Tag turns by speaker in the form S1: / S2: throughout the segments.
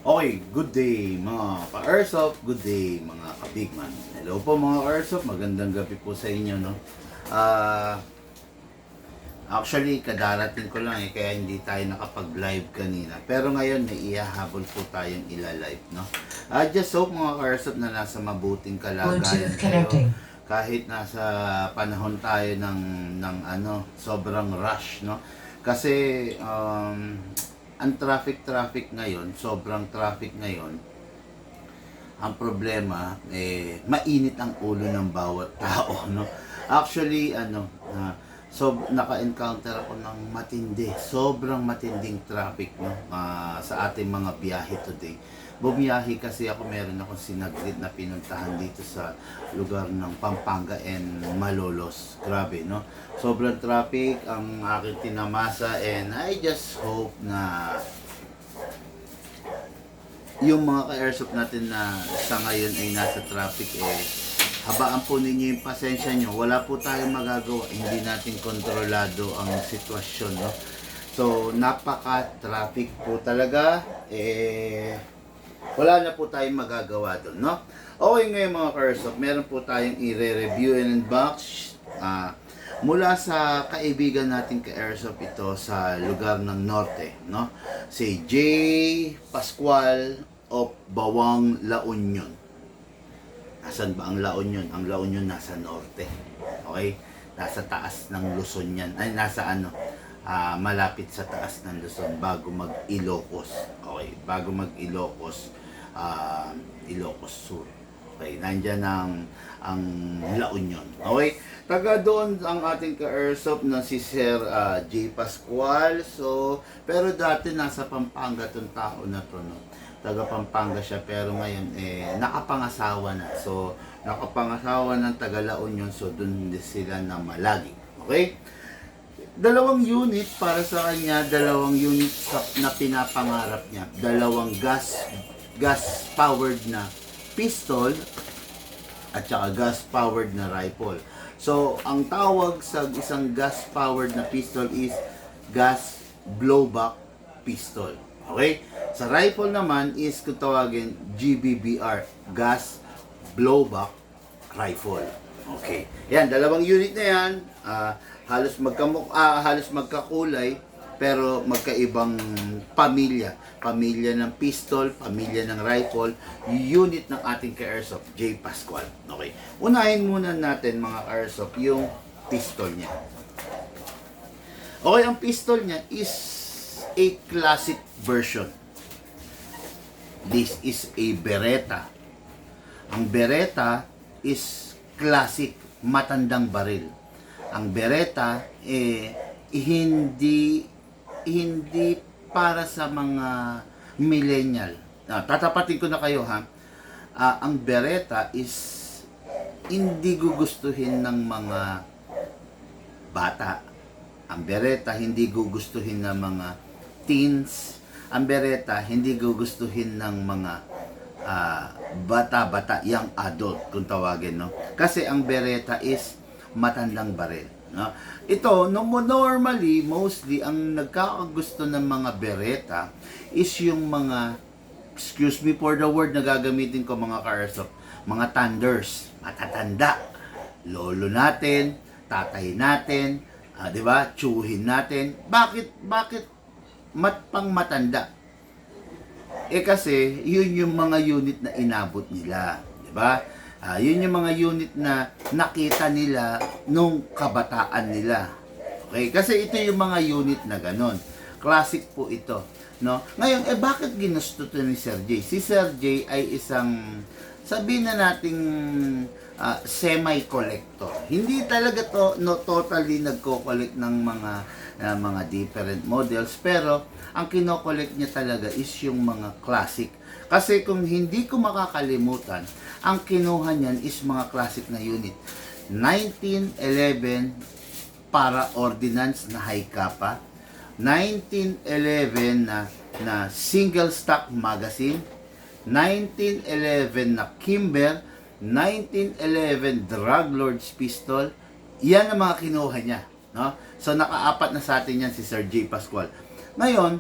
S1: Okay, good day mga ka-Airsoft, good day mga ka-Bigman. Hello po mga ka-Airsoft, magandang gabi po sa inyo, no? Ah, Actually, kadarating ko lang kaya hindi tayo nakapag-live kanina. Pero ngayon, may ihahabol po tayong ila-live, no? Just hope mga ka-Airsoft na nasa mabuting kalagayan kayo. Kahit nasa panahon tayo ng sobrang rush, no? Kasi, ang traffic ngayon, sobrang traffic ngayon, ang problema, mainit ang ulo ng bawat tao, no? Actually, naka-encounter ako ng sobrang matinding traffic, no? Sa ating mga biyahe today. Bumiyahe kasi ako, meron akong sinaglit na pinuntahan dito sa lugar ng Pampanga and Malolos. Grabe, no? Sobrang traffic ang aking tinamasa and I just hope na yung mga ka-airsoft natin na sa ngayon ay nasa traffic, habaan po ninyo yung pasensya nyo. Wala po tayong magagawa. Hindi natin kontrolado ang sitwasyon, no? So, napaka-traffic po talaga. Wala na po tayong magagawa doon, no? Okay, ngayon mga ka-airsoft, meron po tayong i-review and unbox mula sa kaibigan natin ka-airsoft ito sa lugar ng norte, no? Si J. Pascual of Bawang, La Union. Nasaan ba ang La Union? Ang La Union nasa norte. Okay? Nasa taas ng Luzon yan. Ay, malapit sa taas ng Luzon bago mag-Ilocos. Okay? Bago mag-Ilocos, Ilocos Sur. Okay? Nandyan ang La Union. Okay? Taga doon ang ating ka-airsoft na si Sir J. Pascual. So, pero dati nasa Pampanga tong tao na to, no? Taga Pampanga siya, pero ngayon nakapangasawa na. So, nakapangasawa ng taga La Union, so doon sila na malagi. Okay? Dalawang unit para sa kanya, dalawang unit na pinapangarap niya. Dalawang gas powered na pistol at saka gas powered na rifle. So, ang tawag sa isang gas-powered na pistol is gas blowback pistol. Okay? Sa rifle naman is kung tawagin GBBR, gas blowback rifle. Okay. Yan, dalawang unit na yan. Halos magkakulay, pero magkaibang pamilya. Pamilya ng pistol, pamilya ng rifle, unit ng ating ka-airsoft, J. Pascual. Okay. Unahin muna natin mga ka-airsoft yung pistol niya. Okay, ang pistol niya is a classic version. This is a Beretta. Ang Beretta is classic, matandang baril. Ang Beretta hindi para sa mga millennial. Tatapatin ko na kayo, ha. Ang Beretta is hindi gugustuhin ng mga bata. Ang Beretta hindi gugustuhin ng mga teens. Ang Beretta hindi gugustuhin ng mga bata-bata, young adult kung tawagin, no? Kasi ang Beretta is matandang baril, no? Ito, normally, mostly, ang nagkakagusto ng mga Beretta is yung mga, excuse me for the word na gagamitin ko mga ka-airsoft, mga thunders, matatanda, lolo natin, tatay natin, di ba, tsuhin natin. Bakit pang matanda? Kasi yun yung mga unit na inabot nila, di ba? Yun yung mga unit na nakita nila nung kabataan nila. Okay? Kasi ito yung mga unit na ganon. Classic po ito, no? Ngayon, bakit ginusto to ni Sir J? Si Sir J ay isang, sabihin na nating semi-collector. Hindi talaga to totally nagko-collect ng mga different models, pero ang kino-collect niya talaga is yung mga classic. Kasi kung hindi ko makakalimutan, ang kinuha niyan is mga classic na unit. 1911 para ordnance na high capa, 1911 na single stock magazine, 1911 na Kimber, 1911 Drug Lord's pistol. Yan ang mga kinuha niya, no? So nakaapat na sa atin yan si Sir J. Pascual. Ngayon,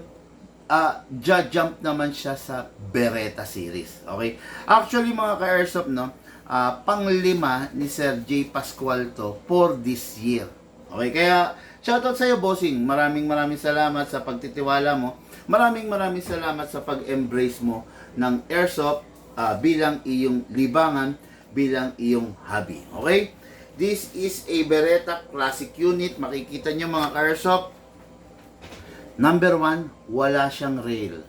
S1: jump naman siya sa Beretta series. Okay? Actually, mga ka-airsoft, no, pang-5 ni Sir J. Pascual to for this year. Okay? Kaya, shoutout sa iyo, bossing. Maraming salamat sa pagtitiwala mo. Maraming salamat sa pag-embrace mo ng airsoft bilang iyong libangan, bilang iyong hobby. Okay? This is a Beretta Classic unit. Makikita nyo, mga ka-airsoft. Number 1, wala siyang rail.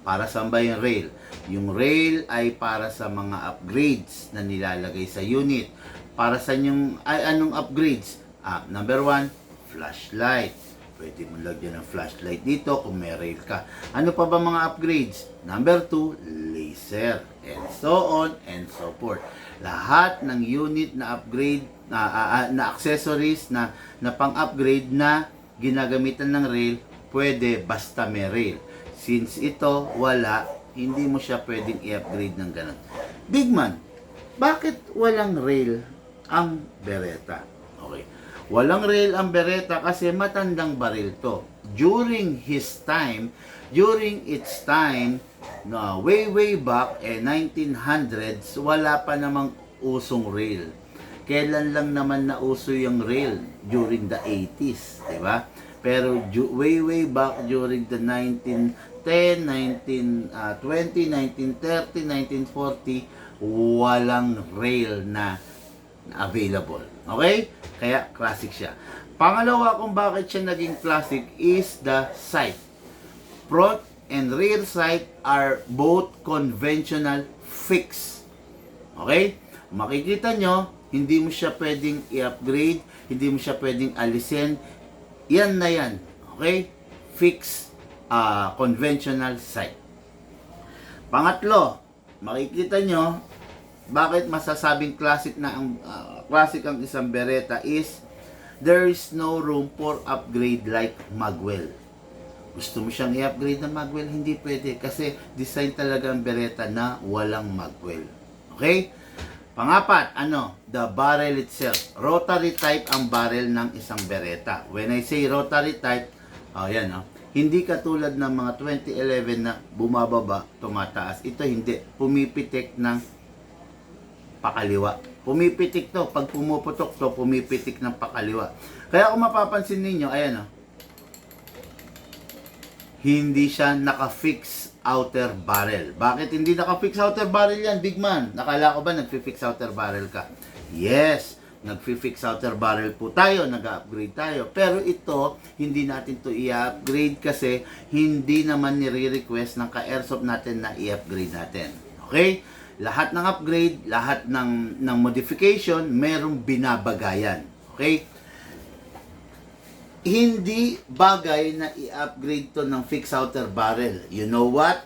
S1: Para saan ba yung rail? Yung rail ay para sa mga upgrades na nilalagay sa unit. Para sa anong upgrades? Number 1, flashlight. Pwede mo lagyan ng flashlight dito kung may rail ka. Ano pa ba mga upgrades? Number 2, laser. And so on and so forth. Lahat ng unit na upgrade, na accessories na pang-upgrade na ginagamitan ng rail, pwede basta may rail. Since ito wala, hindi mo siya pwedeng i-upgrade ng ganun. Big man, bakit walang rail ang Beretta? Okay. Walang rail ang Beretta kasi matandang baril to. During its time, way back 1900s, wala pa namang usong rail. Kailan lang naman nauso yung rail? During the 80s, di ba? Pero way back during the 1910, 1920, 1930, 1940, walang rail na available. Okay? Kaya classic siya. Pangalawa kung bakit siya naging classic is the sight. Front and rear sight are both conventional fixed. Okay? Makikita nyo, hindi mo siya pwedeng i-upgrade, hindi mo siya pwedeng alisin. Yan na yan. Okay? Fixed conventional sight. Pangatlo, makikita nyo, bakit masasabing classic ang isang Beretta is there is no room for upgrade like Magwell. Gusto mo siyang i-upgrade na Magwell? Hindi pwede kasi design talaga ang Beretta na walang Magwell. Okay? Pangapat, the barrel itself. Rotary type ang barrel ng isang Beretta. When I say rotary type, hindi katulad ng mga 2011 na bumababa, tumataas. Ito hindi. Pumipitik ng pakaliwa. Pumipitik to. Pag pumuputok to, pumipitik ng pakaliwa. Kaya kung mapapansin ninyo, hindi siya naka-fix outer barrel. Bakit hindi naka-fix outer barrel yan, big man? Nakala ko ba nag-fix outer barrel ka? Yes, nag-fix outer barrel po tayo, nag-upgrade tayo. Pero ito, hindi natin to i-upgrade kasi hindi naman nire-request ng ka-airsoft natin na i-upgrade natin. Okay? Lahat ng upgrade, lahat ng modification, merong binabagayan. Okay? Hindi bagay na i-upgrade to ng fixed outer barrel. You know what?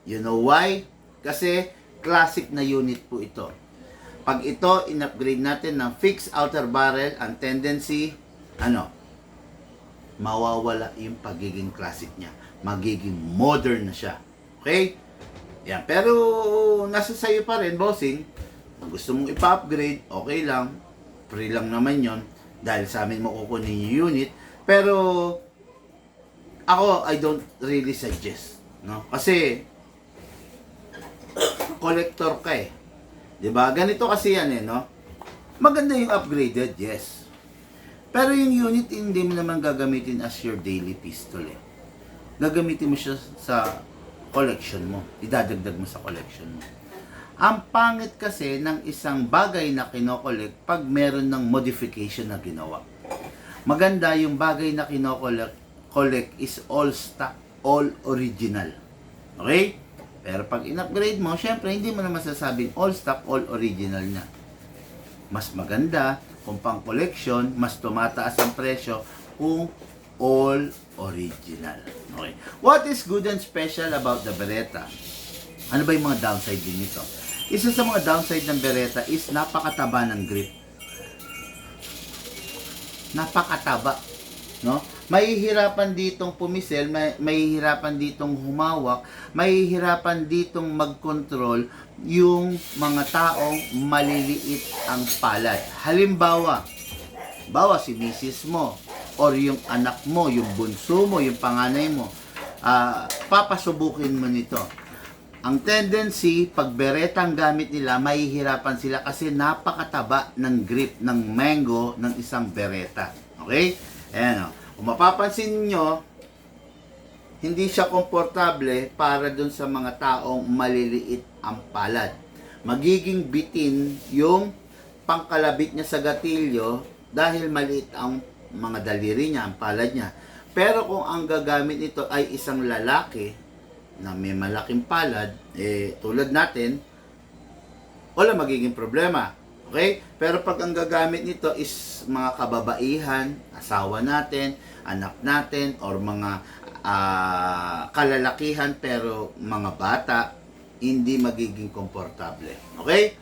S1: You know why? Kasi classic na unit po ito. Pag ito in-upgrade natin ng fixed outer barrel, ang tendency, mawawala yung pagiging classic niya. Magiging modern na siya. Okay? Yan. Pero nasa sayo pa rin, bossing. Kung gusto mong ipa-upgrade, okay lang. Free lang naman yon. Dahil sa amin makukunin yung unit. Pero, ako, I don't really suggest. No? Kasi, collector ka eh. Diba? Ganito kasi yan no? Maganda yung upgraded, yes. Pero yung unit, hindi mo naman gagamitin as your daily pistol eh. Gagamitin mo siya sa collection mo. Idadagdag mo sa collection mo. Ang pangit kasi ng isang bagay na kinokolekt pag meron ng modification na ginawa. Maganda yung bagay na kinokolekt is all stock, all original. Okay? Pero pag in-upgrade mo, syempre hindi mo na masasabing all stock, all original na. Mas maganda kung pang collection, mas tumataas ang presyo kung all original. Okay. What is good and special about the Beretta? Ano ba yung mga downside din nito? Isa sa mga downside ng Beretta is napakataba ng grip. Napakataba, no? Mahihirapan ditong pumisel, mahihirapan ditong humawak, mahihirapan ditong mag-control yung mga taong maliliit ang palad. Halimbawa, si misis mo, or yung anak mo, yung bunso mo, yung panganay mo, papasubukin mo nito. Ang tendency, pag bereta ang gamit nila, mahihirapan sila kasi napakataba ng grip ng mango ng isang bereta. Okay? Ayan o. Kung mapapansin nyo, hindi siya komportable para dun sa mga taong maliliit ang palad. Magiging bitin yung pangkalabit niya sa gatilyo dahil maliit ang mga daliri niya, ang palad niya. Pero kung ang gagamit nito ay isang lalaki na may malaking palad, tulad natin, wala magiging problema. Okay? Pero pag ang gagamit nito is mga kababaihan, asawa natin, anak natin, or mga kalalakihan pero mga bata, hindi magiging komportable. Okay?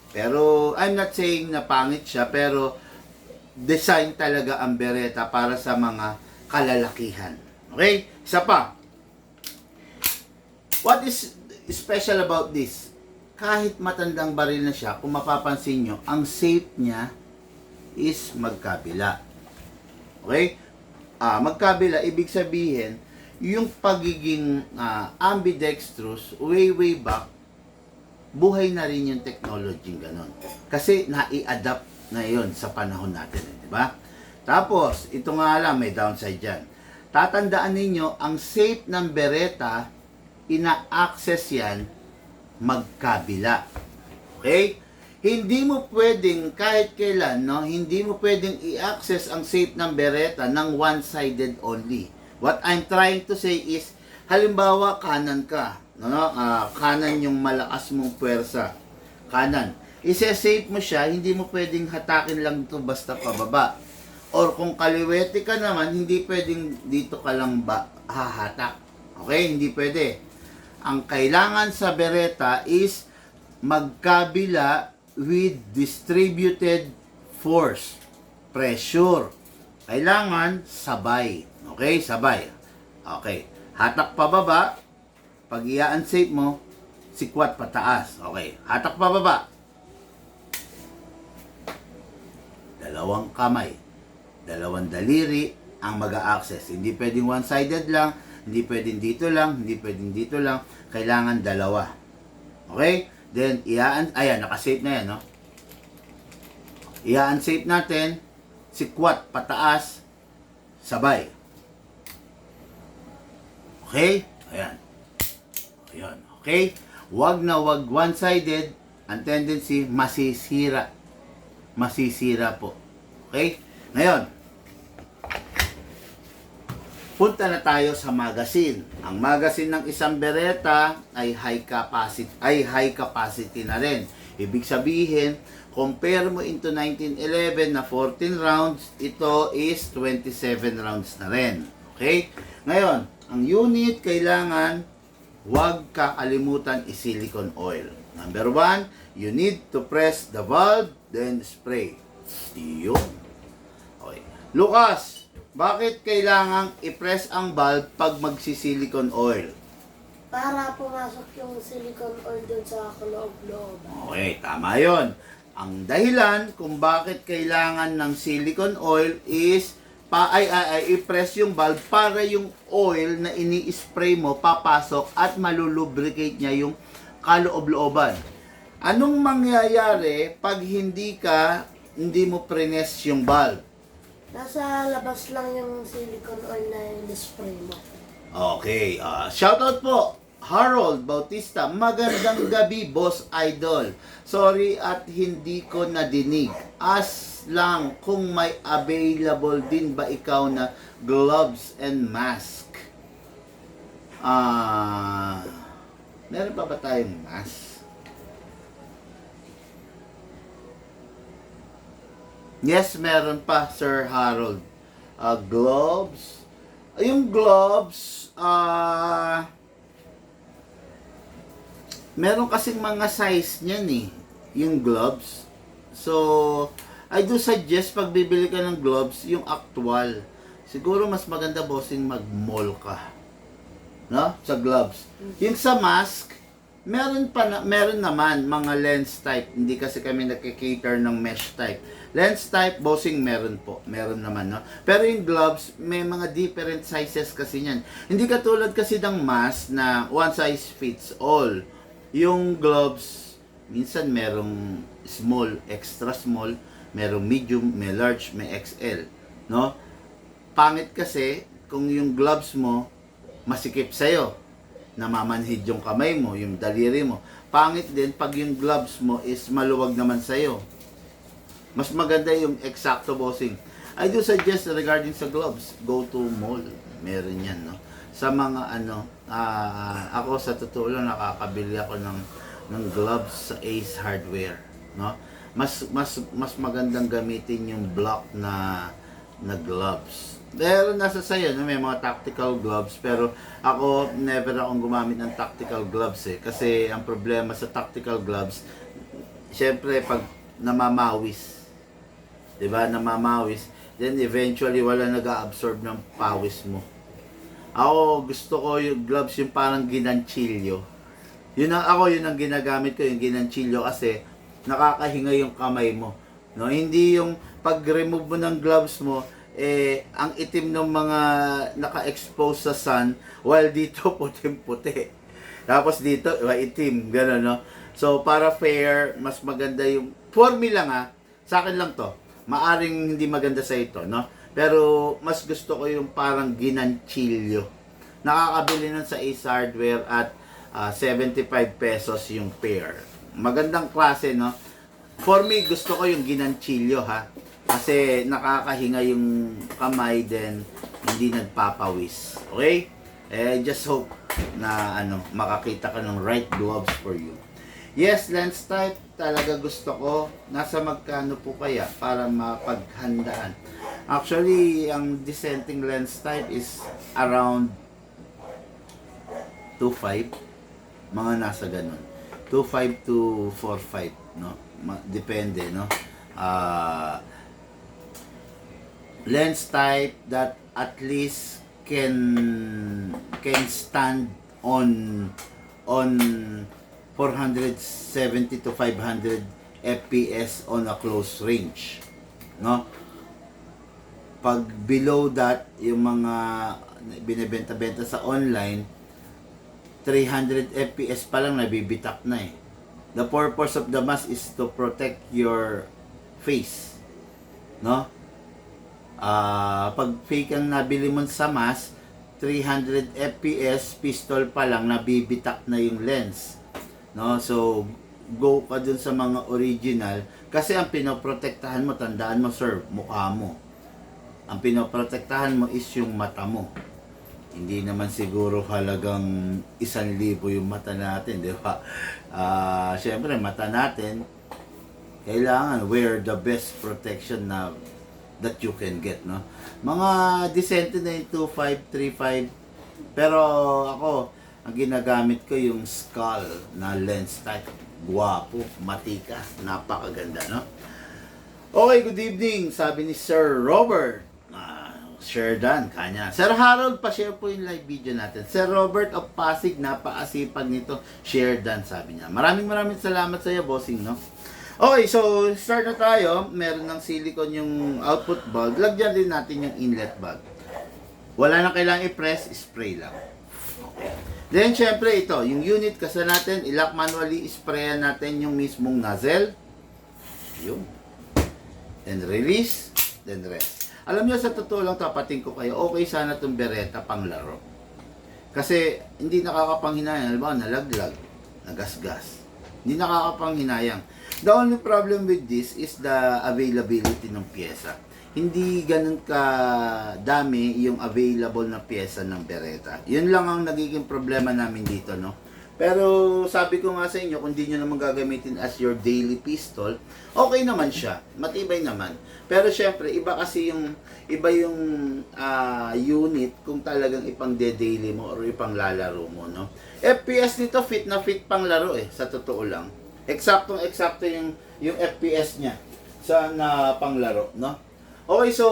S1: Pero I'm not saying na pangit siya, pero design talaga ang bereta para sa mga kalalakihan. Okay? Isa pa. What is special about this? Kahit matandang baril na siya, kung mapapansin nyo, ang shape niya is magkabila. Okay? Magkabila, ibig sabihin, yung pagiging ambidextrous, way back, buhay na rin yung technology ganon. Kasi nai-adapt ngayon sa panahon natin. Diba? Tapos, ito nga lang, may downside dyan. Tatandaan ninyo, ang shape ng bereta, ina-access yan magkabila. Okay? Hindi mo pwedeng, kahit kailan, no? Hindi mo pwedeng i-access ang shape ng bereta ng one-sided only. What I'm trying to say is, halimbawa, kanan ka. No? Kanan yung malakas mong puwersa. Kanan. Ise-shape mo siya, hindi mo pwedeng hatakin lang ito basta pababa. Or kung kaliwete ka naman, hindi pwedeng dito ka lang hahatak. Okay? Hindi pwede. Ang kailangan sa bereta is magkabila with distributed force, pressure. Kailangan sabay. Okay? Sabay. Okay. Hatak pababa. Pag i-unsafe mo, sikwat pataas. Okay. Hatak pababa. Dalawang kamay. Dalawang daliri ang mag-a-access. Hindi pwedeng one-sided lang. Hindi pwedeng dito lang, hindi pwedeng dito lang. Kailangan dalawa. Okay? Then, ayan, nakasave na yan, no? I-unsafe natin, sikwat, pataas, sabay. Okay? Ayan. Ayan. Okay? Wag na wag one-sided. Ang tendency, masisira. Masisira po. Okay? Ngayon, punta na tayo sa magazine. Ang magazine ng isang bereta ay high capacity na rin. Ibig sabihin, compare mo into 1911 na 14 rounds, ito is 27 rounds na rin. Okay? Ngayon, ang unit kailangan huwag kakalimutan i-silicone oil. Number 1, you need to press the valve, then spray. Yun. Okay. Lucas, bakit kailangang i-press ang valve pag magsi-silicone oil?
S2: Para pumasok yung silicone oil dun sa kaloob-loob.
S1: Okay, tama yon. Ang dahilan kung bakit kailangan ng silicone oil is i-press yung valve para yung oil na ini-spray mo papasok at malulubricate niya yung kaloob-looban. Anong mangyayari pag hindi mo press yung valve?
S2: Nasa labas lang yung silicone oil na in-spray mo.
S1: Okay, shoutout po Harold Bautista. Magandang gabi, Boss Idol. Sorry at hindi ko nadinig. As lang kung may available din ba ikaw na gloves and mask. Meron pa ba tayong mask? Yes, meron pa, Sir Harold. Gloves. Yung gloves, meron kasing mga size niyan eh, yung gloves. So, I do suggest pag bibili ka ng gloves, yung actual. Siguro mas maganda bossing mag-mall ka. No? Sa gloves. Yung sa mask, Meron naman mga lens type. Hindi kasi kami nagki-cater ng mesh type. Lens type, bossing meron po. Meron naman, no? Pero yung gloves, may mga different sizes kasi niyan. Hindi katulad kasi ng mask na one size fits all. Yung gloves, minsan merong small, extra small, merong medium, may large, may XL, no? Pangit kasi kung yung gloves mo masikip sa'yo, namamanhid yung kamay mo, yung daliri mo. Pangit din pag yung gloves mo is maluwag naman sa'yo. Mas maganda yung eksakto, bossing. I do suggest regarding sa gloves, go to mall. Meron yan, no? Sa mga ako sa totoo lang nakakabili ako ng gloves sa Ace Hardware, no? Mas magandang gamitin yung block na gloves. Pero nasa sayo, no? May mga tactical gloves, pero ako never akong gumamit ng tactical gloves kasi ang problema sa tactical gloves, syempre pag namamawis, 'di ba? Namamawis, then eventually wala nag-a-absorb ng pawis mo. Ako gusto ko yung gloves yung parang ginanchilyo. Yun ang ginagamit ko, yung ginanchilyo, kasi nakakahinga yung kamay mo, no? Hindi yung pag-remove mo ng gloves mo ang itim ng mga naka-expose sa sun, while dito puting-puti. Tapos dito itim, gano'n, no? So para fair, mas maganda yung for me lang, sa akin lang to. Maaring hindi maganda sa ito, no? Pero mas gusto ko yung parang ginanchilyo. Nakakabili nun sa Ace Hardware at 75 pesos yung pair. Magandang klase, no? For me, gusto ko yung ginanchilyo, kasi nakakahinga yung kamay, then hindi nagpapawis. Okay? Just hope na makakita ka ng right gloves for you. Yes, lens type, talaga gusto ko. Nasa magkano po kaya para mapaghandaan? Actually, ang dissenting lens type is around 2.5. Mga nasa ganun. 2.5 to 4.5, no? Depende, no? Lens type that at least can stand on 470 to 500 FPS on a close range, no? Pag below that, yung mga binebenta-benta sa online, 300 FPS pa lang nabibitak na eh. The purpose of the mask is to protect your face, no? Pag fake ang nabili mo sa mask, 300 FPS, pistol pa lang, nabibitak na yung lens, no? So, go ka dun sa mga original, kasi ang pinoprotektahan mo, tandaan mo sir, mukha mo. Ang pinoprotektahan mo is yung mata mo. Hindi naman siguro halagang 1,000 yung mata natin, di ba? Syempre, mata natin, kailangan wear the best protection na that you can get, no? Mga decent na yung 2.5, 3.5. Pero ako, ang ginagamit ko yung skull na lens type. Guwapo, matika, napakaganda, no? Okay, good evening. Sabi ni Sir Robert. Share done, kanya. Sir Harold, pa-share po yung live video natin. Sir Robert of Pasig, napakasipag nito. Share done, sabi niya. Maraming salamat sa iyo, bossing, no? Okay, so start na tayo. Meron ng silicone yung output bulb. Lagyan din natin yung inlet bulb. Wala na kailangang i-press, spray lang. Okay. Then, syempre ito, yung unit kasi natin, i-lock manually, sprayan natin yung mismong nozzle. Yun. Then release, then rest. Alam niyo, sa totoo lang, tapatin ko kayo, okay sana itong bereta pang laro. Kasi hindi nakakapanghinayang, halimbawa nalaglag, nagasgas. Hindi nakakapanghinayang. The only problem with this is the availability ng pyesa. Hindi ganun ka dami yung available na pyesa ng bereta. Yun lang ang nagiging problema namin dito, no? Pero sabi ko nga sa inyo, kung di nyo naman gagamitin as your daily pistol, okay naman siya. Matibay naman. Pero syempre, iba yung unit kung talagang ipang daily mo or ipang lalaro mo, no? FPS nito fit na fit pang laro sa totoo lang. Eksaktong-eksakto yung FPS niya sa na panglaro, no? Okay, so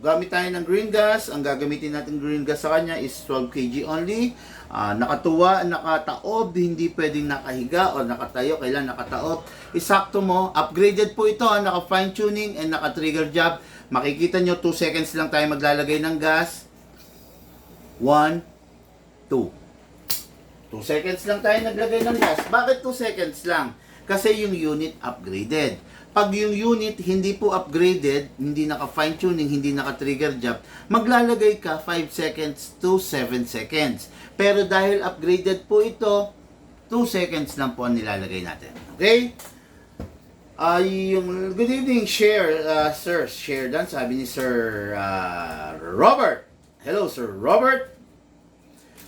S1: gamit tayo ng green gas. Ang gagamitin natin green gas sa kanya is 12 kg only. Nakatuwa, nakataob, hindi pwedeng nakahiga o nakatayo, kailan nakataob. Isakto mo, upgraded po ito, naka fine tuning and naka trigger job. Makikita nyo, 2 seconds lang tayo maglalagay ng gas. 1, 2. 2 seconds lang tayo naglagay ng gas. Bakit 2 seconds lang? Kasi yung unit upgraded. Pag yung unit hindi po upgraded, hindi naka fine tuning, hindi naka trigger job, maglalagay ka 5 seconds to 7 seconds. Pero dahil upgraded po ito, 2 seconds lang po ang nilalagay natin. Okay? Yung good evening, Sir Dan, sabi ni Sir Robert. Hello, Sir Robert.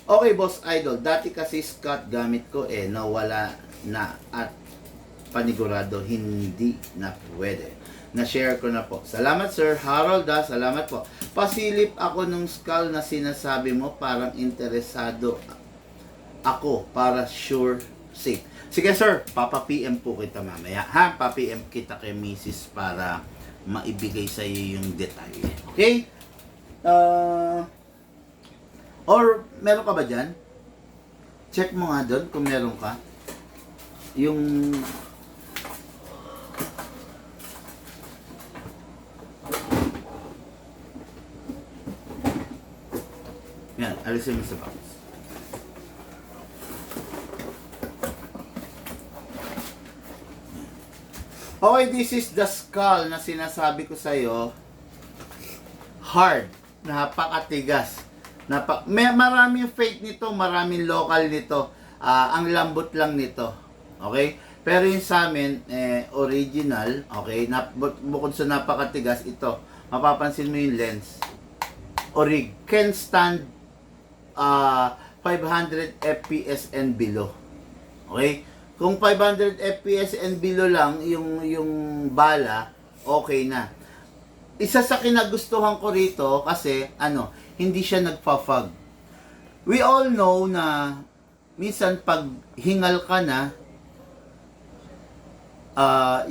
S1: Okay, Boss Idol. Dati kasi Scott gamit ko nawala na at panigurado hindi na pwede. Na-share ko na po. Salamat, Sir Harold. Salamat po. Pasilip ako nung skull na sinasabi mo, parang interesado ako para sure safe. Sige, sir. Papa-PM po kita mamaya. Ha? Pa-PM kita kay Mrs. para maibigay sa iyo yung detalye. Okay? Or meron ka ba dyan? Check mo nga doon kung meron ka. Yung yan, alisin mo sa box. Okay, this is the skull na sinasabi ko sa'yo. Hard. Napakatigas. Maraming fake nito, maraming local nito. Ang lambot lang nito. Okay? Pero yung sa amin, original. Okay? Bukod sa napakatigas, ito. Mapapansin mo yung lens. Orig. Can stand 500 FPS and below. Okay? Kung 500 FPS and below lang yung bala, okay na. Isa sa kinagustuhan ko rito kasi hindi siya nagfa-fog. We all know na minsan pag hingal ka na,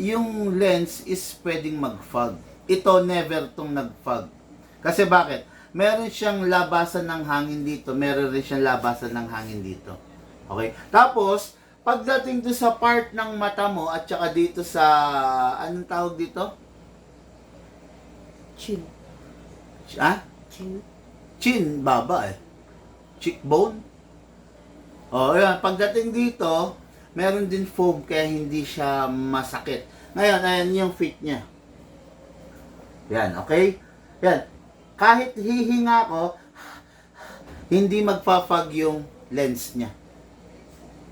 S1: yung lens is pwedeng mag-fog. Ito never tong nag-fog. Kasi bakit? Meron siyang labasan ng hangin dito, meron rin siyang labasan ng hangin dito. Okay? Tapos, pagdating to sa part ng mata mo at saka dito sa, anong tawag dito?
S2: Chin.
S1: Chin? Chin, baba cheekbone. Yan. Pagdating dito, meron din foam kaya hindi siya masakit. Ngayon, ayan yung fit niya. Yan, okay? Yan. Kahit hihinga ko, hindi magpa-fog yung lens niya.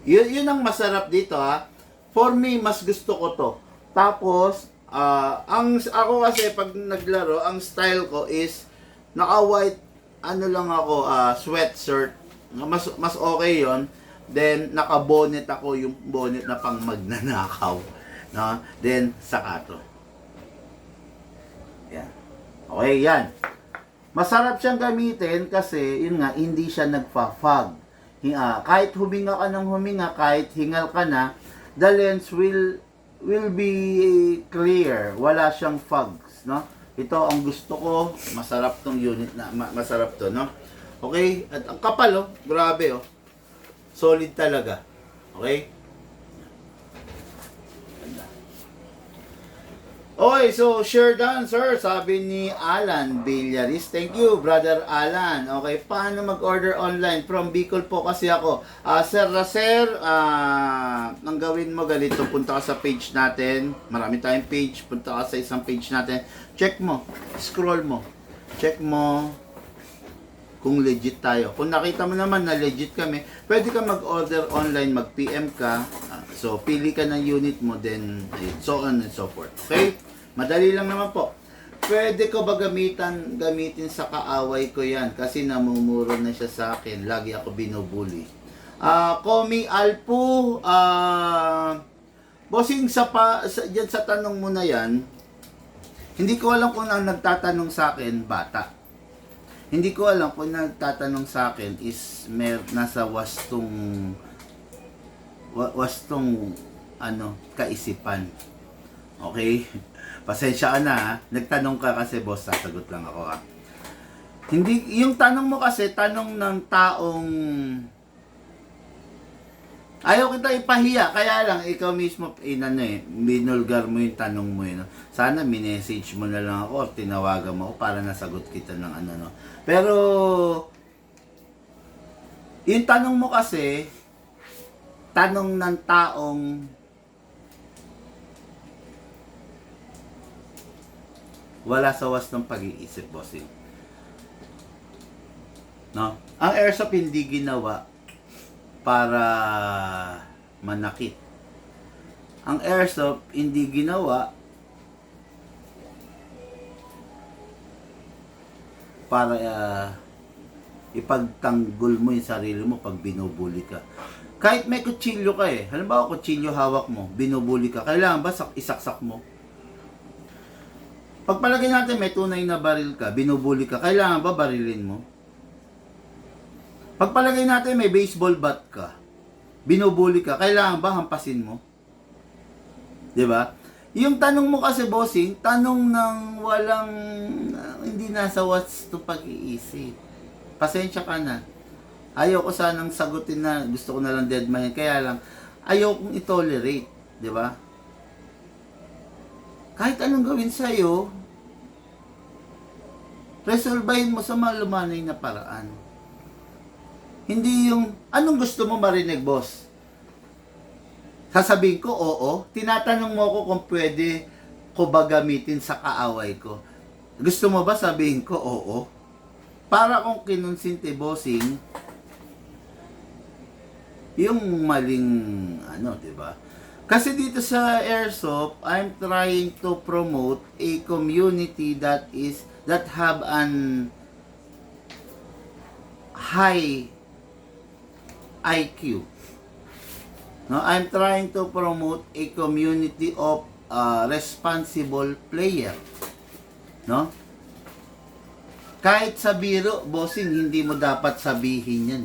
S1: Yun ang masarap dito, ha. For me, mas gusto ko to. Tapos, ako kasi pag naglaro, ang style ko is naka-white, lang ako, sweatshirt. Mas okay yon. Then, naka-bonnet ako, yung bonnet na pang magnanakaw. No? Then, saka to. Yan. Okay, yan. Masarap siyang gamitin kasi, yun nga, hindi siya nagfa-fog. Kahit huminga ka ng huminga, kahit hingal ka na, the lens will be clear. Wala siyang fogs, no? Ito ang gusto ko, masarap tong unit na, masarap to, no? Okay? At ang kapal, grabe, solid talaga. Okay? Okay, so share done, sir. Sabi ni Alan Villaris. Thank you, brother Alan. Okay, paano mag-order online? From Bicol po kasi ako. Sir Racer, ang gawin mo ganito, punta ka sa page natin. Marami tayong page. Punta ka sa isang page natin. Check mo. Scroll mo. Check mo kung legit tayo. Kung nakita mo naman na legit kami, pwede ka mag-order online, mag-PM ka. So, pili ka ng unit mo, then so on and so forth. Okay? Madali lang naman po. Pwede ko ba gamitin sa kaaway ko yan? Kasi namumuro na siya sa akin. Lagi ako binubuli. Komi Alpu, bossing dyan sa tanong mo na yan, hindi ko alam kung ang nagtatanong sa akin, bata. Hindi ko alam kung nagtatanong sa akin is nasa wastong kaisipan. Okay? Pasensya ka na ha. Nagtanong ka kasi boss, sasagot lang ako ha. Hindi, yung tanong mo kasi, tanong ng taong ayaw kita ipahiya, kaya lang ikaw mismo binulgar mo yung tanong mo yun. No? Sana minessage mo na lang ako o tinawagan mo ako para nasagot kita ng ano no. Pero yung tanong mo kasi tanong ng taong wala sa was ng pag-iisip, bossing. No? Ang airsoft hindi ginawa para manakit. Ang airsoft hindi ginawa para ipagtanggol mo yung sarili mo pag binubuli ka. Kahit may kutsilyo ka halimbawa kutsilyo hawak mo, binubuli ka, kailangan ba isaksak mo? Pagpalagay natin may tunay na baril ka, binubuli ka, kailangan ba barilin mo? Pagpalagay natin may baseball bat ka, binubuli ka, kailangan ba hampasin mo? 'Di ba? Yung tanong mo kasi, bossing, tanong ng walang hindi nasa what's to pag-iisip. Pasensya ka na. Ayaw ko sanang sagutin na gusto ko na lang deadman, kaya lang ayaw kong i-tolerate, 'di ba? Kahit anong gawin sa'yo, resolbahin mo sa malumanay na paraan. Hindi yung, anong gusto mo marinig, boss? Sasabihin ko, oo. Tinatanong mo ako kung pwede ko ba gamitin sa kaaway ko. Gusto mo ba sabihin ko, oo? Para kung kinonsinti, bossing, yung maling, diba? Kasi dito sa airsoft, I'm trying to promote a community that have an high IQ. No, I'm trying to promote a community of responsible player. No? Kahit sa biro, bossing, hindi mo dapat sabihin yan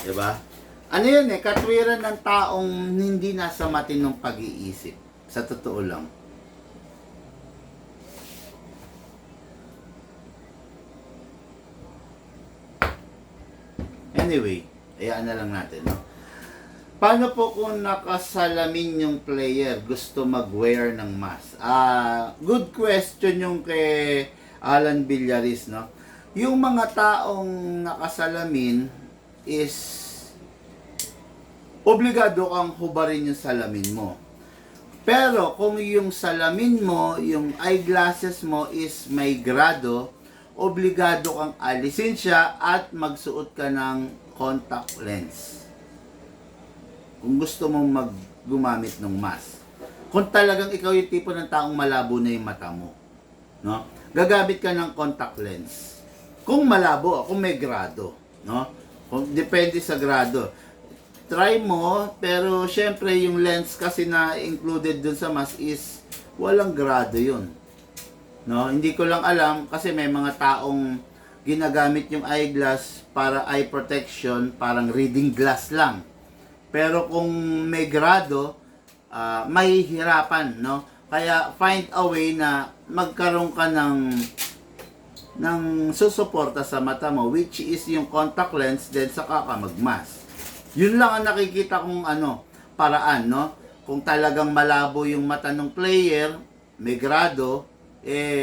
S1: Diba? Ano yun katwiran ng taong hindi nasa matinong pag-iisip. Sa totoo lang. Anyway, ayaan na lang natin, no? Paano po kung nakasalamin yung player gusto mag-wear ng mask? Good question yung kay Alan Villaris, no? Yung mga taong nakasalamin is obligado kang hubarin yung salamin mo. Pero kung yung salamin mo, yung eyeglasses mo is may grado, obligado kang alisin siya at magsuot ka ng contact lens. Kung gusto mong gumamit ng mask. Kung talagang ikaw yung tipo ng taong malabo na yung mata mo, no? Gagamit ka ng contact lens. Kung malabo, kung may grado, no? Kung depende sa grado. Try mo, pero syempre yung lens kasi na included dun sa mask is walang grado yun. No, hindi ko lang alam kasi may mga taong ginagamit yung eyeglass para eye protection, parang reading glass lang. Pero kung may grado, mahihirapan, no? Kaya find a way na magkaroon ka ng susuporta sa mata mo, which is yung contact lens, then saka ka magmask. Yun lang ang nakikita kong paraan, no? Kung talagang malabo yung mata ng player, may grado,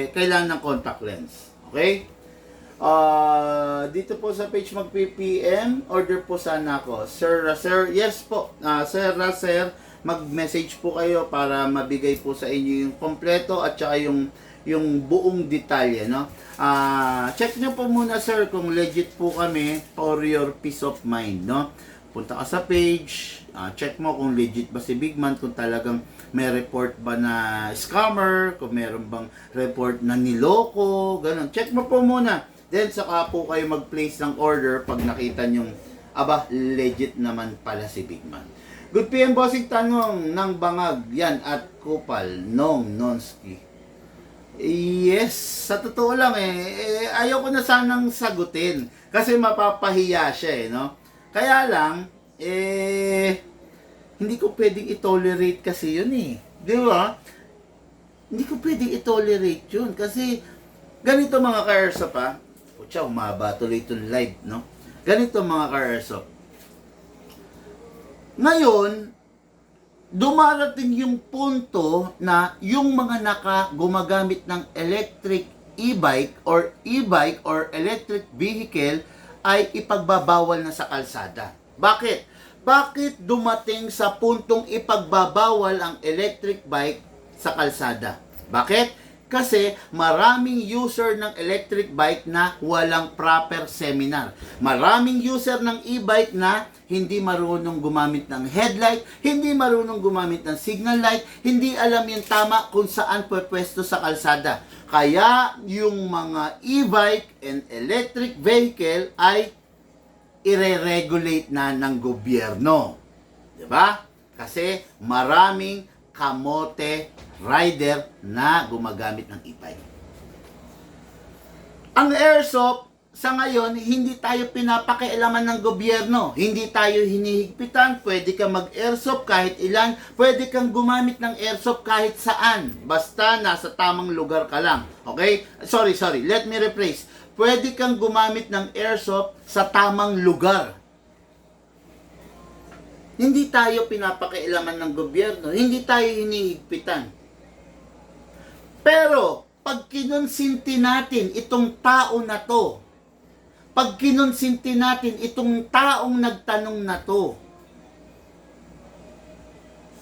S1: kailangan ng contact lens. Okay? Dito po sa page mag-PPM, order po sana ako. Sir, yes po. Sir, mag-message po kayo para mabigay po sa inyo yung kompleto at saka yung buong detalye, no? Check nyo po muna, sir, kung legit po kami for your peace of mind, no? Punta ka sa page, check mo kung legit ba si Bigman, kung talagang may report ba na scammer, kung meron bang report na niloko, ganun. Check mo po muna. Then, saka po kayo mag-place ng order pag nakita nyong, legit naman pala si Bigman. Good PM, bossing, tanong ng bangag, yan, at kupal, nonski. Yes, sa totoo lang ayaw ko na sanang sagutin kasi mapapahiya siya no? Kaya lang, Hindi ko pwedeng i-tolerate kasi yun eh. Di ba? Hindi ko pwedeng i-tolerate yun. Kasi, ganito mga ka-airsoft ha. Pucha, umaba tuloy itong live, no? Ganito mga ka-airsoft. Ngayon, dumarating yung punto na yung mga gumagamit ng electric e-bike or electric vehicle ay ipagbabawal na sa kalsada. Bakit? Bakit dumating sa puntong ipagbabawal ang electric bike sa kalsada? Bakit? Kasi maraming user ng electric bike na walang proper seminar. Maraming user ng e-bike na hindi marunong gumamit ng headlight, hindi marunong gumamit ng signal light, hindi alam yung tama kung saan pwesto sa kalsada. Kaya yung mga e-bike and electric vehicle ay ire-regulate na ng gobyerno. 'Di ba? Kasi maraming kamote rider na gumagamit ng e-bike. Ang airsoft, sa ngayon, hindi tayo pinapakialaman ng gobyerno. Hindi tayo hinihigpitan. Pwede kang mag-airsoft kahit ilan. Pwede kang gumamit ng airsoft kahit saan. Basta nasa tamang lugar ka lang. Okay? Sorry. Let me rephrase. Pwede kang gumamit ng airsoft sa tamang lugar. Hindi tayo pinapakialaman ng gobyerno. Hindi tayo hinihigpitan. Pero, pag kinonsinti natin itong tao na to, pag kinonsinti natin itong taong nagtanong na to,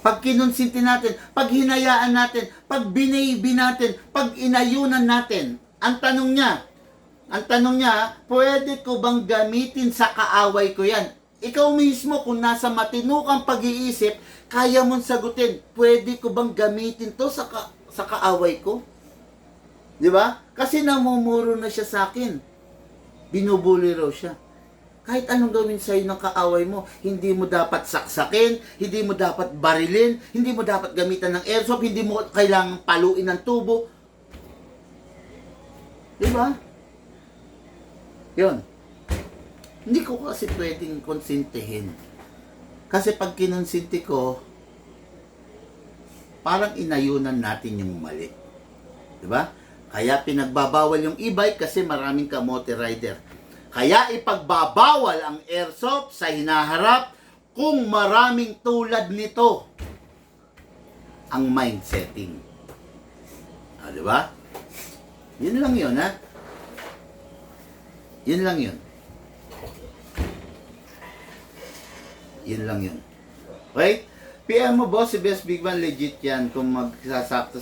S1: pag kinonsinti natin, pag hinayaan natin, pag binaybi natin, pag inayunan natin, ang tanong niya, pwede ko bang gamitin sa kaaway ko yan? Ikaw mismo, kung nasa matinukang pag-iisip, kaya mong sagutin, pwede ko bang gamitin to sa kaaway ko? Di ba? Kasi namumuro na siya sa akin. Binubuli raw siya. Kahit anong gawin sa'yo ng kaaway mo, hindi mo dapat saksakin, hindi mo dapat barilin, hindi mo dapat gamitan ng airsoft, hindi mo kailangang paluin ng tubo. Di ba? Yun. Hindi ko kasi pwedeng konsintihin. Kasi pag kinonsinti ko, parang inayunan natin yung mali. Di ba? Kaya pinagbabawal yung e-bike kasi maraming kamote rider. Kaya ipagbabawal ang airsoft sa hinaharap kung maraming tulad nito ang mindsetting. Di ba? Yun lang yun, ha? Yun lang yun. Yun lang yun. Okay? PM mo, boss, si Best Big Man, legit yan. Kung magsasakto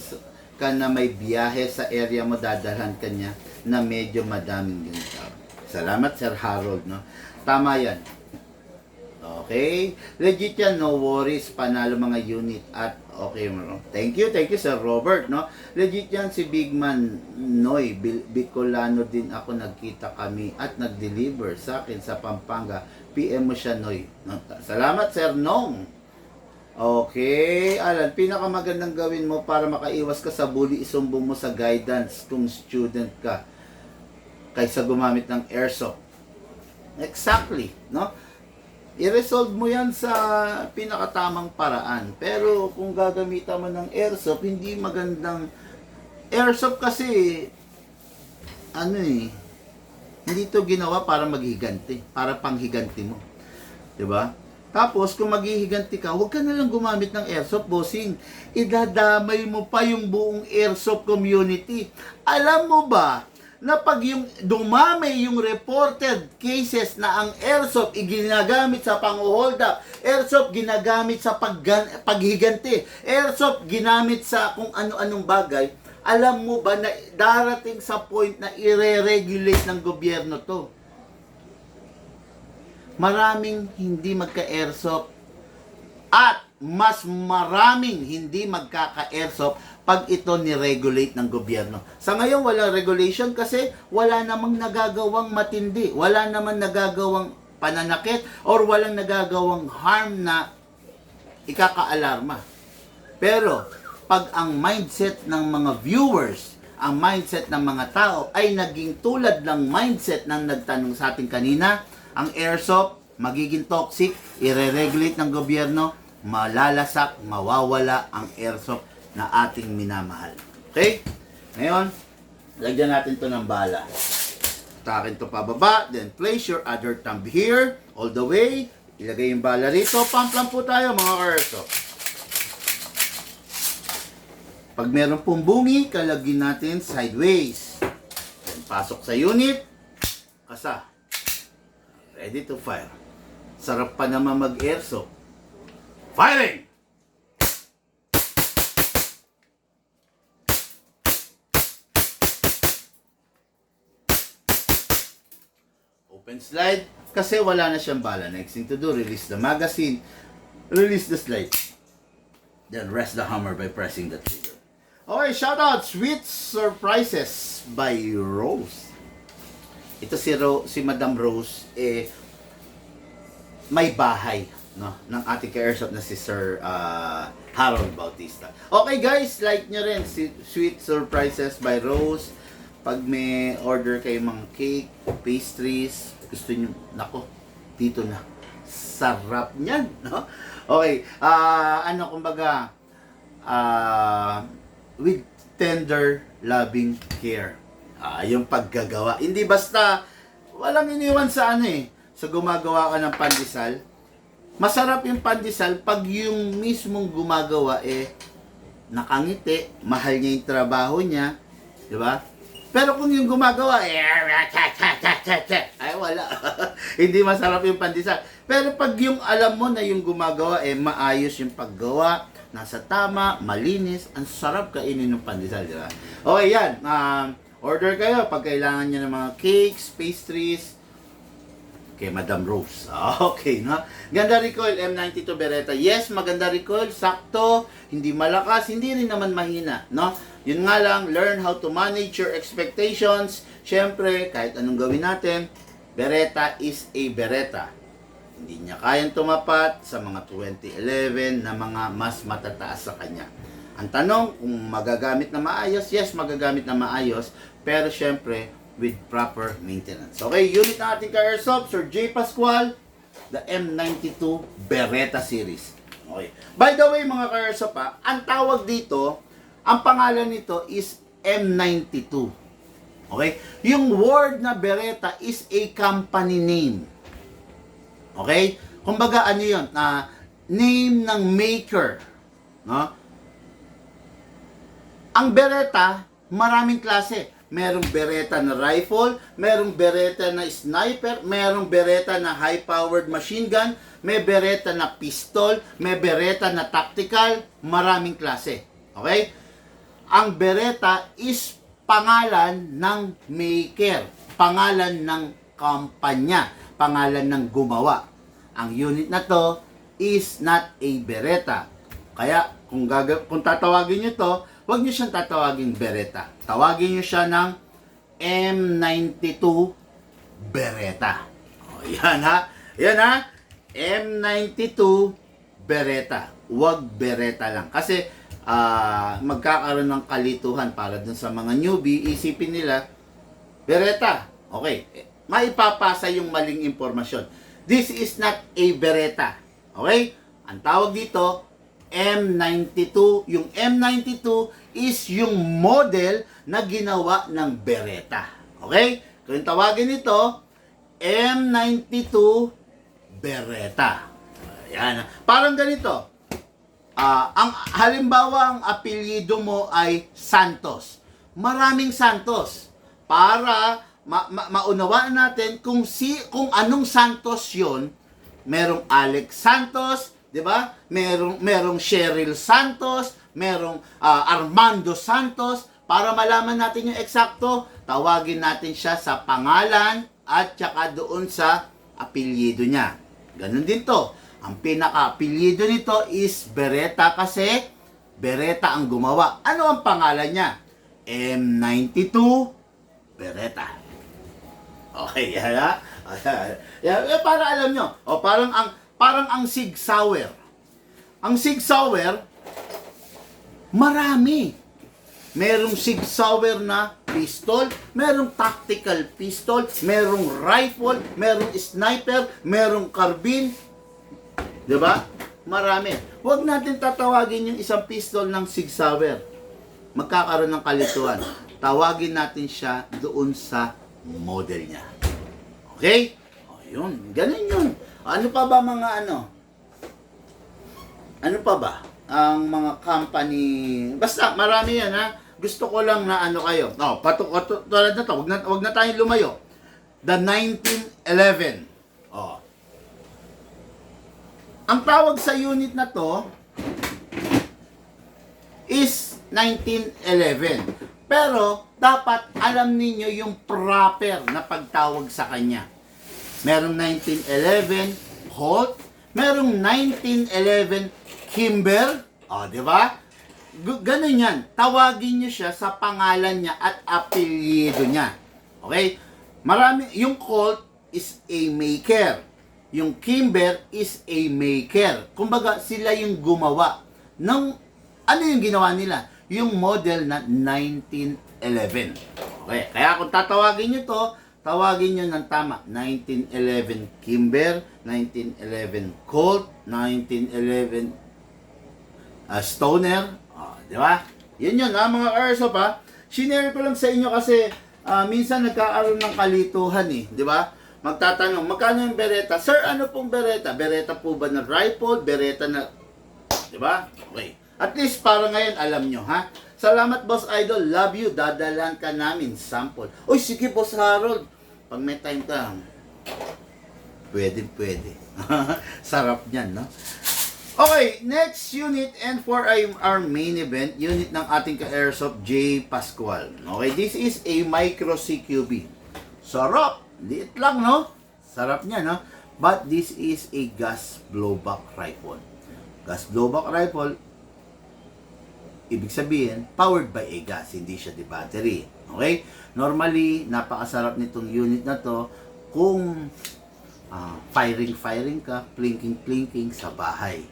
S1: ka na may biyahe sa area mo, dadalhan ka niya na medyo madaming yung tao. Salamat, Sir Harold, no? Tama yan. Okay? Legit yan, no worries, panalo mga unit at okay mo. Thank you, Sir Robert, no? Legit yan si Big Man Noy, Bicolano din ako, nagkita kami at nag-deliver sa akin sa Pampanga. PM mo siya, Noy. No? Salamat, Sir Nong. Okay, Alan, pinakamagandang gawin mo para makaiwas ka sa bully, isumbong mo sa guidance kung student ka kaysa gumamit ng airsoft. Exactly, no? I-resolve mo yan sa pinakatamang paraan. Pero kung gagamitan mo ng airsoft, hindi magandang airsoft kasi hindi to ginawa para maghiganti, para panghiganti mo. 'Di ba? Tapos, kung maghihiganti ka, huwag ka na lang gumamit ng airsoft, bossing. Idadamay mo pa yung buong airsoft community. Alam mo ba, na pag yung dumamay yung reported cases na ang airsoft ginagamit sa pang-hold up, airsoft ginagamit sa paghiganti, airsoft ginamit sa kung ano-anong bagay, alam mo ba na darating sa point na i-regulate ng gobyerno to? Maraming hindi magka-airsoft at mas maraming hindi magkaka-airsoft pag ito ni-regulate ng gobyerno. Sa ngayon, walang regulation kasi wala namang nagagawang matindi, wala namang nagagawang pananakit, or walang nagagawang harm na ikaka-alarma. Pero, pag ang mindset ng mga viewers, ang mindset ng mga tao ay naging tulad ng mindset ng nagtanong sa atin kanina, ang airsoft magiging toxic, i-regulate ng gobyerno, malalasak, mawawala ang airsoft na ating minamahal. Okay? Ngayon, lagyan natin to ng bala. Takin to pababa, then place your other thumb here, all the way. Ilagay yung bala rito. Pump lang po tayo mga airsoft. Pag meron pong bungi, kalagin natin sideways. Then pasok sa unit, kasa. Ready to fire. Sarap pa naman mag-airsoft. Firing! Open slide. Kasi wala na siyang bala. Next thing to do, release the magazine. Release the slide. Then rest the hammer by pressing the trigger. Okay, shoutout! Sweet Surprises by Rose. Ito si Madam Rose, may bahay, no, ng ating ka-airsoft na si Sir Harold Bautista. Okay guys, like nyo rin si Sweet Surprises by Rose. Pag may order kayo mga cake, pastries, gusto nyo, nako, dito na. Sarap niyan, no? Okay, kumbaga, with tender, loving care. Yung paggagawa. Hindi basta, walang iniwan sa sa gumagawa ka ng pandesal. Masarap yung pandesal pag yung mismong gumagawa nakangiti, mahal niya yung trabaho niya, di ba? Pero kung yung gumagawa ay wala. Hindi masarap yung pandesal. Pero pag yung alam mo na yung gumagawa maayos yung paggawa, nasa tama, malinis, ang sarap kainin ng pandesal, di ba? Okay, yan. Order kayo pag kailangan nyo ng mga cakes, pastries, kay Madam Rose. Okay, no? Ganda recoil, M92 Beretta. Yes, maganda recoil, sakto, hindi malakas, hindi rin naman mahina, no? Yun nga lang, learn how to manage your expectations. Siyempre, kahit anong gawin natin, Beretta is a Beretta. Hindi niya kayang tumapat sa mga 2011 na mga mas matataas sa kanya. Ang tanong, kung magagamit na maayos, yes, magagamit na maayos, pero syempre, with proper maintenance. Okay, unit na ating ka-airsoft, Sir J. Pascual, the M92 Beretta series. Okay. By the way, mga ka-airsoft ang tawag dito, ang pangalan nito is M92. Okay? Yung word na Beretta is a company name. Okay? Kumbaga, ano yun? Name ng maker. No? Ang Beretta, maraming klase. Merong Beretta na rifle, merong Beretta na sniper, merong Beretta na high-powered machine gun, may Beretta na pistol, may Beretta na tactical, maraming klase. Okay? Ang Beretta is pangalan ng maker, pangalan ng kampanya, pangalan ng gumawa. Ang unit na to is not a Beretta. Kaya kung tatawagin nyo to, huwag nyo siyang tatawagin Beretta. Tawagin nyo siya ng M92 Beretta. O, yan ha. Yan ha. M92 Beretta. Huwag Beretta lang. Kasi magkakaroon ng kalituhan para dun sa mga newbie. Isipin nila, Beretta. Okay. Maipapasa yung maling impormasyon. This is not a Beretta. Okay? Ang tawag dito, M92. Yung M92 is yung model na ginawa ng Beretta. Okay? Kung tawagin ito, M92 Beretta. Ayan. Parang ganito. Halimbawa, ang apelyido mo ay Santos. Maraming Santos. Para maunawaan natin kung anong Santos 'yon. Merong Alex Santos, 'di ba? Merong Cheryl Santos, merong Armando Santos. Para malaman natin yung eksakto, tawagin natin siya sa pangalan at saka doon sa apelyido niya. Ganun din to. Ang pinaka-apelyido nito is Beretta kasi Beretta ang gumawa. Ano ang pangalan niya? M92 Beretta. Okay, yan ha? Para alam nyo. O, parang ang Sig Sauer. Ang Sig Sauer, marami. Merong Sig Sauer na pistol, merong tactical pistol, merong rifle, merong sniper, merong carbine. Diba? marami. Huwag natin tatawagin yung isang pistol ng Sig Sauer. Magkakaroon ng kalituan. Tawagin natin siya doon sa model niya. Okay? O, yun. Ganun yun. Ano pa ba mga ano? Ano pa ba? Ang mga company... Basta, marami yan ha. Gusto ko lang na ano kayo. Oh, tulad na to. Wag na tayong lumayo. The 1911. Oh. Ang tawag sa unit na to is 1911. Pero, dapat alam ninyo yung proper na pagtawag sa kanya. Merong 1911 Colt, merong 1911 Kimber, di ba? Ganun yan. Tawagin nyo siya sa pangalan niya at apelyido niya. Okay? Yung Colt is a maker. Yung Kimber is a maker. Kumbaga, sila yung gumawa ng, ano yung ginawa nila? Yung model na 1911. Okay, kaya kung tatawagin nyo to, tawagin nyo ng tama. 1911 Kimber, 1911 Colt, 1911 Stoner. Di ba? Yun yun ha, mga airsoft ha. Sinare ko lang sa inyo kasi minsan nagkakaroon ng kalituhan eh. Di ba? Magtatanong, magkano yung Beretta? Sir, ano pong Beretta? Beretta po ba na rifle? Beretta na... Di ba? Okay. At least para ngayon alam nyo ha. Salamat Boss Idol, love you. Dadalan ka namin sample. Uy, sige Boss Harold. Pag may time ka, pwede. Sarap niyan, no? Okay, next unit and for our main event, unit ng ating ka-airsoft J. Pascual. Okay, this is a micro CQB. Sarap! Liit lang, no? Sarap niya, no? But this is a gas blowback rifle. Gas blowback rifle, ibig sabihin, powered by a gas, hindi siya di battery. Okay? Normally, napakasarap nitong unit na to kung firing ka, plinking sa bahay.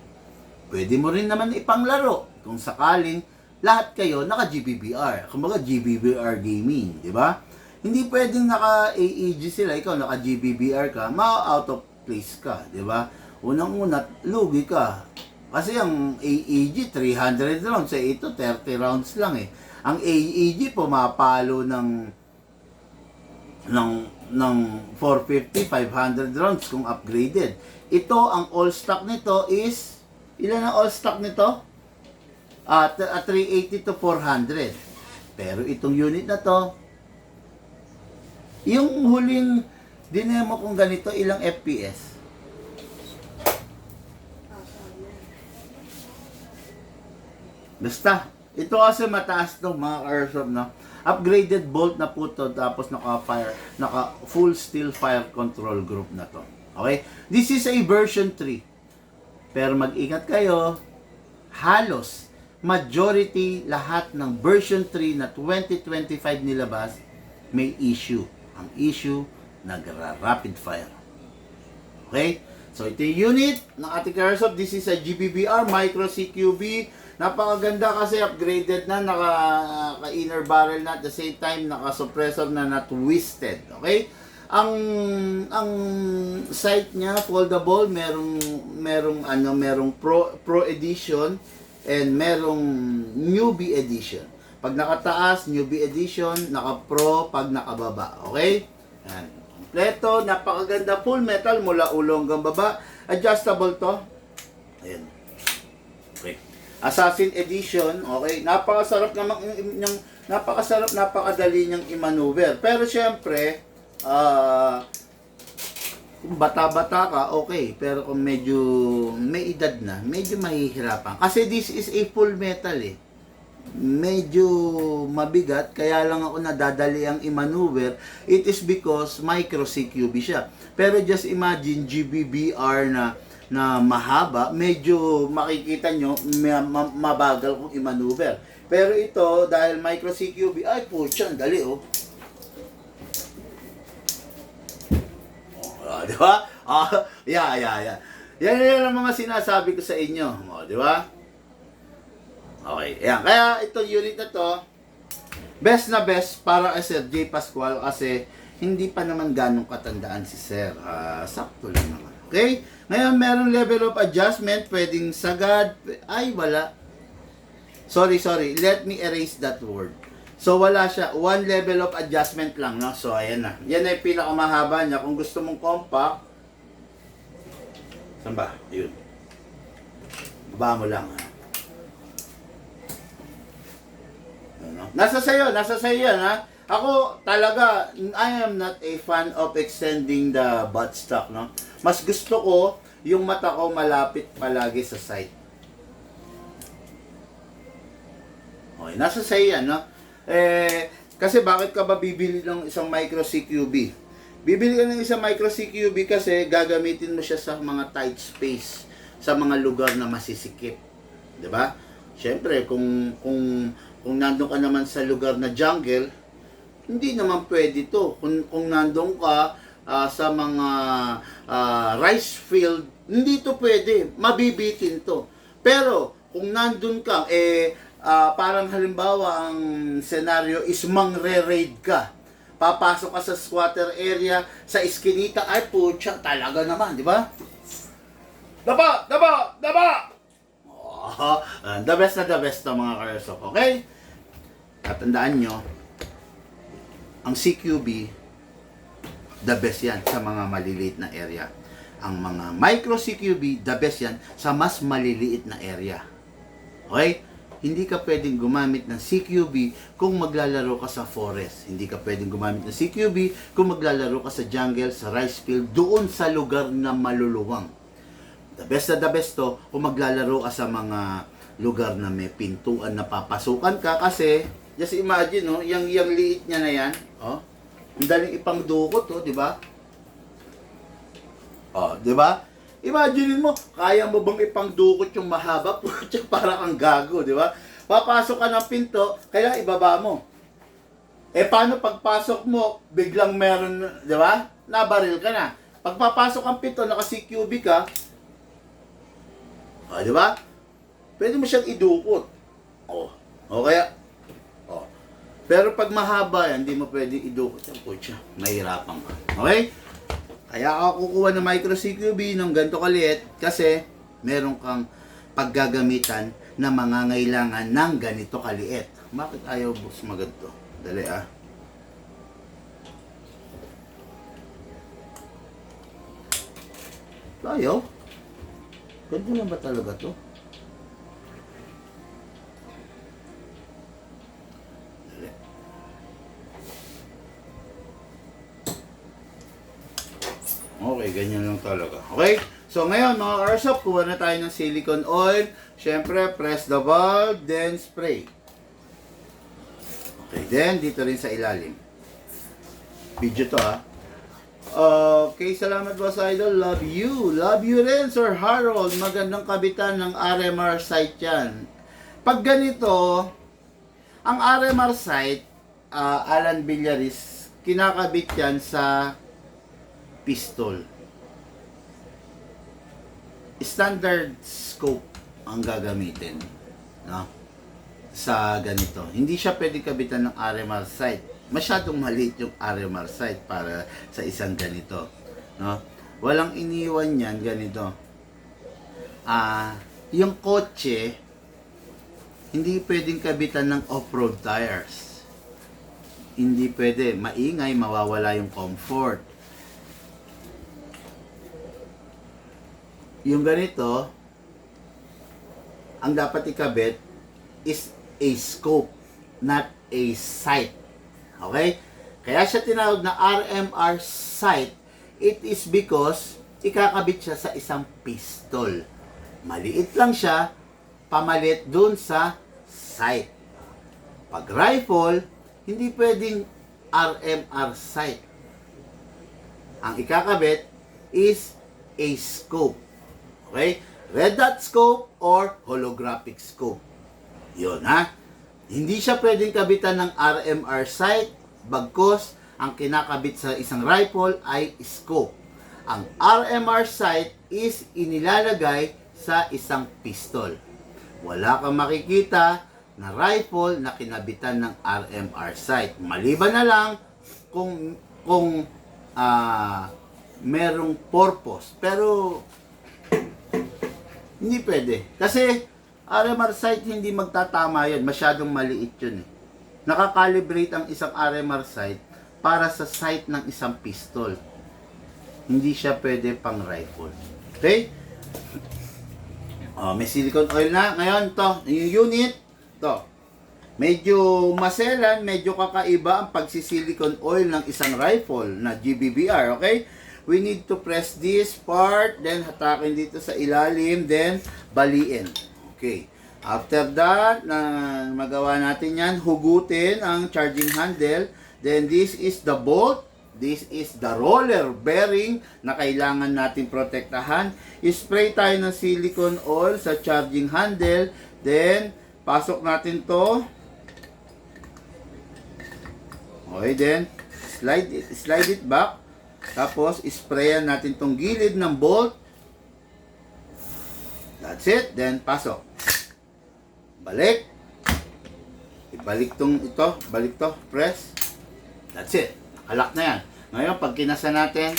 S1: Pwede mo rin naman ipanglaro kung sakaling lahat kayo naka-GBBR. Kumbaga GBBR gaming, di ba? Hindi pwedeng naka-AEG sila, ikaw naka-GBBR ka, ma-out of place ka, di ba? Unang-una, lugi ka. Kasi ang AEG 300 rounds, ito 30 rounds lang eh. Ang AEG pumapalo ng 450, 500 rounds kung upgraded. Ito, ang all stock nito is, ilan ang all stock nito? 380 to 400. Pero itong unit na to, yung huling dinemo kong ganito, ilang FPS? Basta, ito kasi mataas to mga airsoft, no? Upgraded bolt na po to, tapos naka full steel fire control group na to. Okay? This is a version 3. Pero mag-ingat kayo, halos majority lahat ng version 3 na 2025 nilabas may issue. Ang issue, nagra-rapid fire. Okay? So ito yung unit ng ating airsoft. This is a GBBR Micro CQB. Napakaganda kasi upgraded na, naka-inner barrel na, at the same time naka-suppressor na twisted. Okay? Ang sight niya foldable, merong pro edition and merong newbie edition. Pag nakataas, newbie edition, naka-pro pag nakababa. Okay? Yan. Kompleto, napakaganda, full metal mula ulo hanggang baba. Adjustable to. Ayan. Okay. Assassin Edition, okay? Napakasarap napakadali niyang i-maneuver. Pero syempre, kung bata-bata ka, okay. Pero kung medyo may edad na, medyo mahihirapan. Kasi this is a full metal eh. Medyo mabigat, kaya lang ako nadadali ang i-maneuver. It is because micro CQB siya. Pero just imagine GBBR na mahaba, medyo makikita nyo, mabagal kung i-maneuver. Pero ito, dahil micro CQB, ay po, siya, dali oh. Di ba? Yeah. Yan ang mga sinasabi ko sa inyo. Di ba? Okay, yan. Kaya itong unit na to, best na best para kay Sir J. Pascual kasi hindi pa naman ganong katandaan si Sir. Sakto lang naman. Okay? Ngayon, meron level of adjustment, pwedeng sagad, ay wala. Sorry, let me erase that word. So, wala siya. One level of adjustment lang, no? So, ayan na. Yan ay pinakamahaba niya. Kung gusto mong compact, saan ba? Ayun. Baba mo lang, ha? Ano? Nasa sayo yan, ha? Ako, talaga, I am not a fan of extending the buttstock, no? Mas gusto ko, yung mata ko malapit palagi sa sight. Okay, nasa sayo yan, no? Kasi bakit ka ba bibili ng isang micro CQB? Bibili ka ng isang micro CQB kasi gagamitin mo siya sa mga tight space, sa mga lugar na masisikip. 'Di ba? Siyempre, kung nandun ka naman sa lugar na jungle, hindi naman pwede to. Kung nandun ka sa mga rice field, hindi to pwede. Mabibitin to. Pero, kung nandun ka, parang halimbawa, ang senaryo is mangre-raid ka. Papasok ka sa squatter area, sa iskinita, ay putya, talaga naman, di ba? Daba! Oh, the best na mga Karsok, okay? Tatandaan nyo, ang CQB, the best yan sa mga maliliit na area. Ang mga micro CQB, the best yan sa mas maliliit na area. Okay? Hindi ka pwedeng gumamit ng CQB kung maglalaro ka sa forest. Hindi ka pwedeng gumamit ng CQB kung maglalaro ka sa jungle, sa rice field, doon sa lugar na maluluwang. The best to kung maglalaro ka sa mga lugar na may pintuan na papasukan ka kasi, just imagine, no, yung liit niya na yan, oh, ang daling ipangdukot, oh, di ba? Oh, di ba? Imagine mo, kaya mo bang ipangdukot yung mahaba? Para kang gago, di ba? Papasok ka ng pinto, kailangan ibaba mo. Paano pagpasok mo, biglang meron, di ba? Nabaril ka na. Pagpapasok ang pinto, naka-CQB ka, di ba? Pwede mo siyang idukot. O kaya, pero pag mahaba yan, hindi mo pwede idukot yung kutsa. Mahirapan ka. Okay? Kaya ako kukuha ng micro CQB ng ganito kaliit kasi meron kang paggagamitan na mangangailangan ng ganito kaliit. Bakit ayaw boss maganto? Dali Ayaw? Ganito lang ba talaga to? Dali. Okay, ganyan lang talaga. Okay? So, ngayon, mga Karsop, kuha na tayo ng silicone oil. Siyempre, press the valve, then spray. Okay, then, dito rin sa ilalim. Video to, ha? Okay, salamat boss idol. Love you. Love you rin, Sir Harold. Magandang kabitan ng RMR sight yan. Pag ganito, ang RMR sight, Alan Villaris, kinakabit yan sa pistol. Standard scope ang gagamitin, no? Sa ganito. Hindi siya pwedeng kabitan ng RMR sight. Masyadong maliit yung RMR sight para sa isang ganito, no? Walang iniwan yan ganito. Yung kotse hindi pwedeng kabitan ng off-road tires. Hindi pwede, maingay, mawawala yung comfort. Yung ganito, ang dapat ikabit is a scope, not a sight. Okay? Kaya siya tinawag na RMR sight. It is because ikakabit siya sa isang pistol. Maliit lang siya, pamalit dun sa sight. Pag rifle, hindi pwedeng RMR sight. Ang ikakabit is a scope. Okay? Red dot scope or holographic scope. Yun, ha? Hindi siya pwedeng kabitan ng RMR sight, bagkus ang kinakabit sa isang rifle ay scope. Ang RMR sight is inilalagay sa isang pistol. Wala kang makikita na rifle na kinabitan ng RMR sight. Maliban na lang kung merong purpose. Pero, hindi pwede. Kasi, RMR sight hindi magtatama yun. Masyadong maliit yun eh. Nakakalibrate ang isang RMR sight para sa sight ng isang pistol. Hindi siya pwede pang rifle. Okay? May silicone oil na. Ngayon, to, yung unit, to. Medyo maselan, medyo kakaiba ang pagsisilicone oil ng isang rifle na GBBR, okay? We need to press this part, then hatakin dito sa ilalim, then baliin. Okay. After that, na magawa natin yan, hugutin ang charging handle. Then this is the bolt. This is the roller bearing na kailangan natin protektahan. Spray tayo ng silicone oil sa charging handle. Then, pasok natin to. Okay, then, slide it back. Tapos, sprayan natin tong gilid ng bolt. That's it. Then, pasok. Balik. Ibalik tong ito. Balik to. Press. That's it. Nakalak na yan. Ngayon, pag kinasa natin,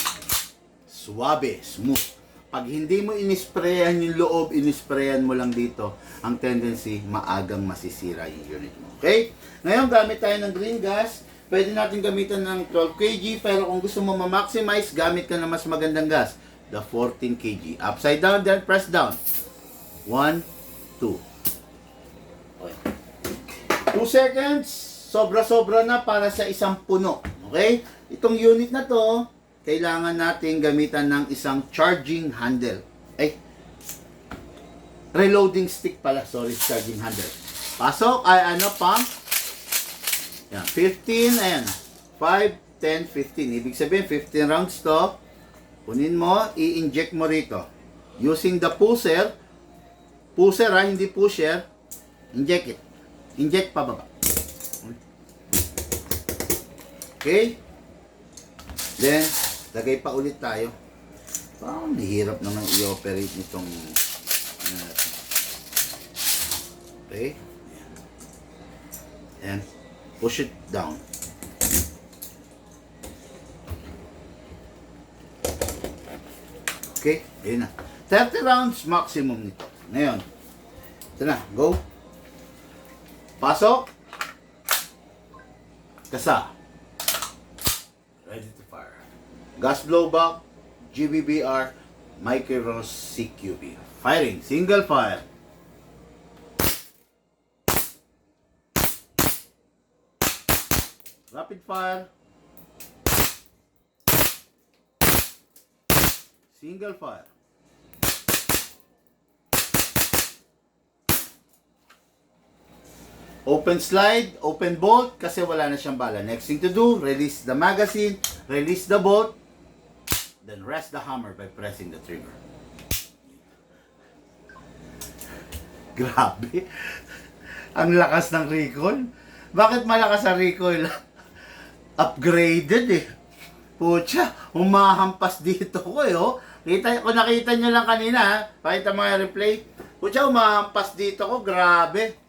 S1: suwabe, smooth. Pag hindi mo inisprayan yung loob, inisprayan mo lang dito, ang tendency, maagang masisira yung unit mo. Okay? Ngayon, gamit tayo ng green gas. Pwede natin gamitan ng 12 kg, pero kung gusto mo ma-maximize, gamit ka na mas magandang gas. The 14 kg. Upside down, then press down. 1, 2. Okay. 2 seconds. Sobra-sobra na para sa isang puno. Okay? Itong unit na to, kailangan natin gamitan ng isang charging handle. Reloading stick pala. Sorry, charging handle. Pasok, pump. Yan, 15, ayan. 5, 10, 15. Ibig sabihin, 15 rounds to. Kunin mo, i-inject mo rito. Using the pusher. Pusher hindi pusher. Inject it. Inject pababa. Okay? Then, lagay pa ulit tayo. Parang nahihirap naman i-operate nitong okay? Ayan. Push it down. Okay? Ayun na. 30 rounds maximum nito. Ngayon. Ito na. Go. Pasok. Kasa. Ready to fire. Gas blowback. GBBR. Micro CQB. Firing. Single fire. Rapid fire. Single fire. Open slide, open bolt kasi wala na siyang bala. Next thing to do, release the magazine, release the bolt, then rest the hammer by pressing the trigger. Grabe. Ang lakas ng recoil. Bakit malakas ang recoil? Upgraded eh. Pucha, humahampas dito ko eh, oh. Kung nakita nyo lang kanina, ha? Pakita mga replay. Pucha, humahampas dito ko. Grabe.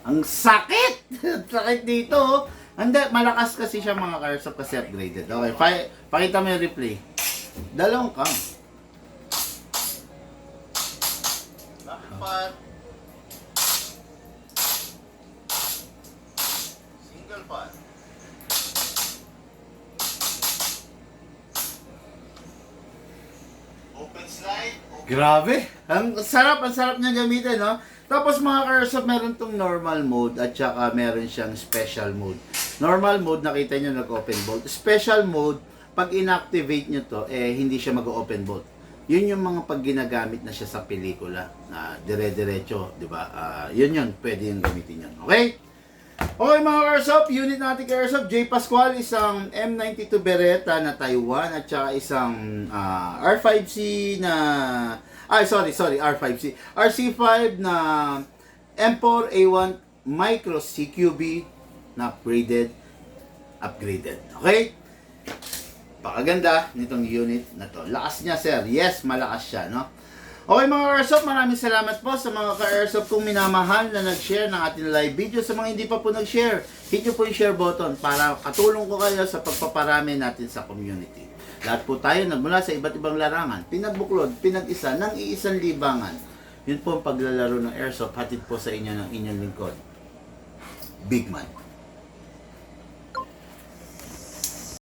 S1: Ang sakit! Sakit dito, oh. Hindi, malakas kasi siya mga Carsop kasi upgraded. Okay, pakita mo yung replay. Dalawang cam. Dapat. Single part. Open slide. Grabe! Ang sarap niya gamitin, no? Tapos mga Carsop, meron tong normal mode at saka meron siyang special mode. Normal mode, nakita nyo nag-open bolt. Special mode, pag inactivate nyo to, hindi siya mag-open bolt. Yun yung mga pag ginagamit na siya sa pelikula. Dire-diretso, di ba? Yun, pwede yung gamitin yun. Okay? Okay mga Carsop, unit natin Carsop, J. Pascual, isang M92 Beretta na Taiwan at saka isang R5C na... R5C. RC5 na M4 A1 Micro CQB na upgraded. Okay? Pakaganda nitong unit na to. Lakas niya, sir. Yes, malakas siya, no? Okay mga ka-airsoft, maraming salamat po sa mga ka-airsoft kong minamahal na nag-share ng ating live video. Sa mga hindi pa po nag-share, hit nyo po yung share button para katulong ko kayo sa pagpaparami natin sa community. Lahat po tayo nagmula sa iba't ibang larangan, pinagbuklod, pinag-isa, ng iisang libangan. Yun po ang paglalaro ng airsoft, hatid po sa inyo ng inyong lingkod, Big Man.